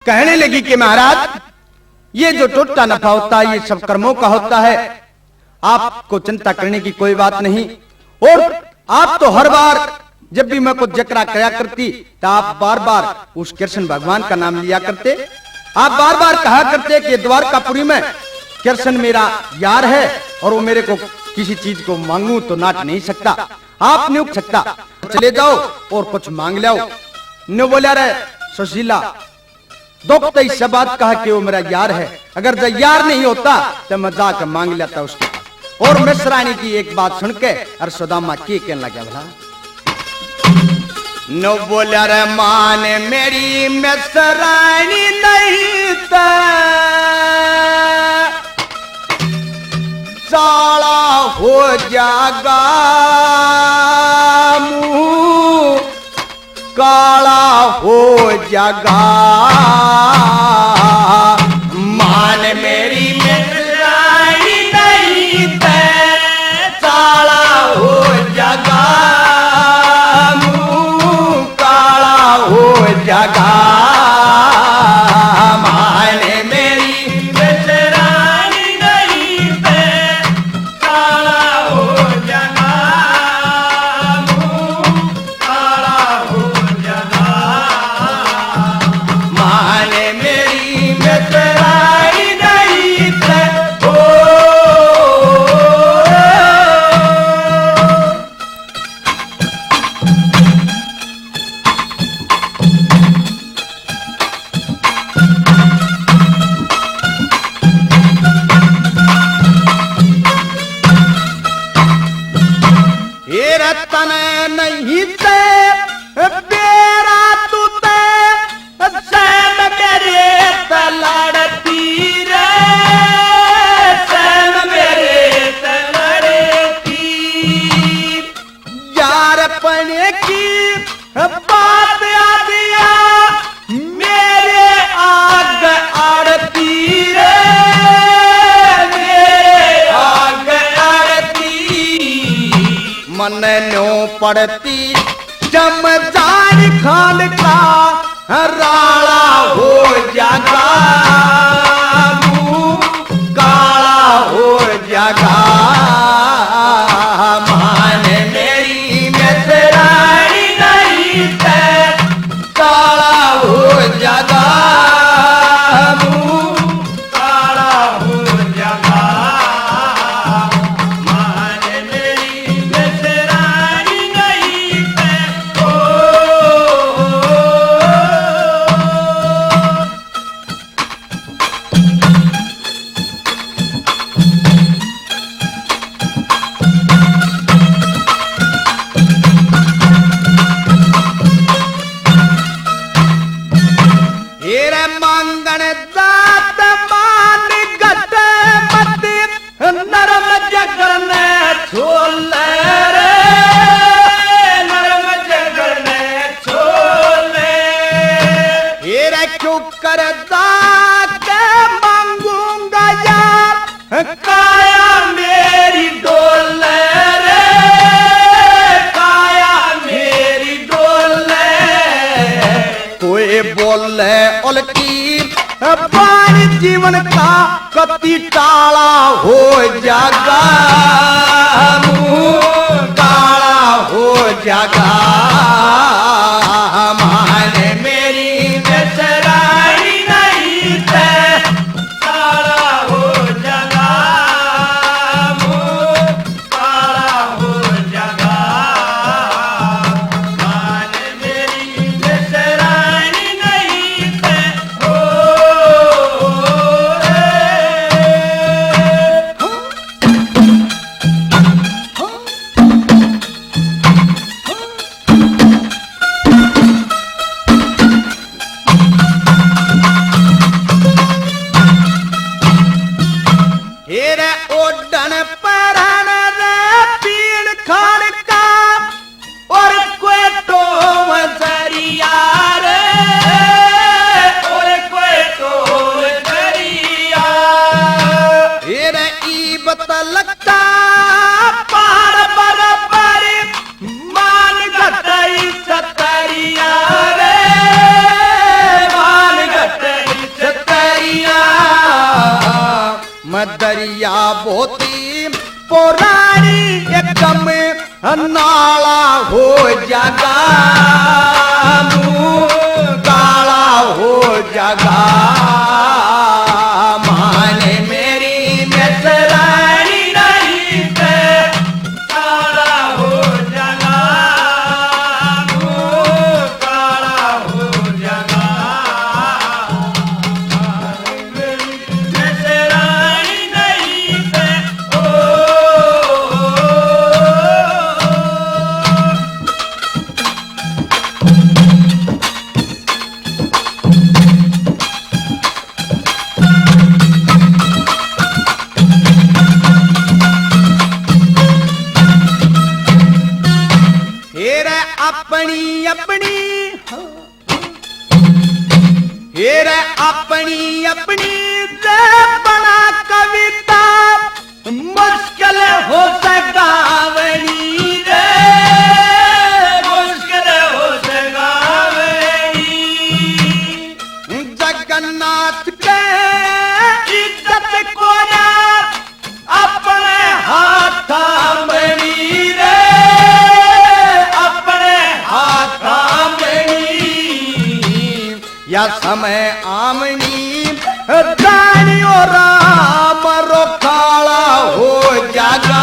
कहने लगी कि महाराज ये जो टोटा नफा होता है ये सब कर्मों का होता है, आपको चिंता करने की कोई बात नहीं। और आप तो हर बार जब भी मैं कुछ जकरा करा करती तो आप बार बार उस कृष्ण भगवान का नाम लिया करते। आप बार बार कहा करते कि द्वारकापुरी में कृष्ण मेरा यार है और वो मेरे को किसी चीज को मांगू तो नाट नहीं सकता, आप नहीं उठ सकता, चले जाओ और कुछ मांग लाओ। न बोला रे सुशीला दुख तो इससे बात कहा कि वो मेरा यार है, अगर जो यार नहीं होता तो मैं जाकर मांग लेता उसके पास। और मिश्रानी की एक बात सुन के और सुदामा के कहने लगा भला नो बोला रे मान मेरी मिश्रानी नहीं तो साला हो जागा मुंह काला हो जागा। मान मेरी मिश्रानी नहीं ते साला हो जागा मुंह काला हो जागा। नहीं ते बेरा तू ते सैन मेरे तलड़ती रे सैन मेरे तलड़ती यार पने की बात आ दिया मेरे आग आड़ती रे मेरे आग आड़ती मन नो पड़ती जमदार खान का राला हो जागा मुंह काला हो जागा। मान मेरी मिश्रानी नहीं ते काला हो जागा मुंह काला हो जागा। करता के मांगूंगा यार काया मेरी डोले रे काया मेरी डोले कोई बोले उल्टी पानी जीवन का कति टाला हो जागा मुंह काला हो जागा। मान मेरी मिश्रानी नहीं ते काला हो जागा मुंह काला हो जागा। मान मेरी मिश्रानी नहीं ते दरिया बोती पुरानी एकदम नाला हो जागा मुंह काला हो जागा माने मेरी मेसरानी नहीं ते काला हो जागा मुंह काला हो जागा मेसरानी नहीं ते अपनी अपनी हेर अपनी अपनी बना कविता मुश्किल हो सगावनी रे मुश्किल हो सगावनी जगन्नाथ के इज्जत को ना अपने हाथ मनी रे या समय आमनी दानियो राम रो काला हो जागा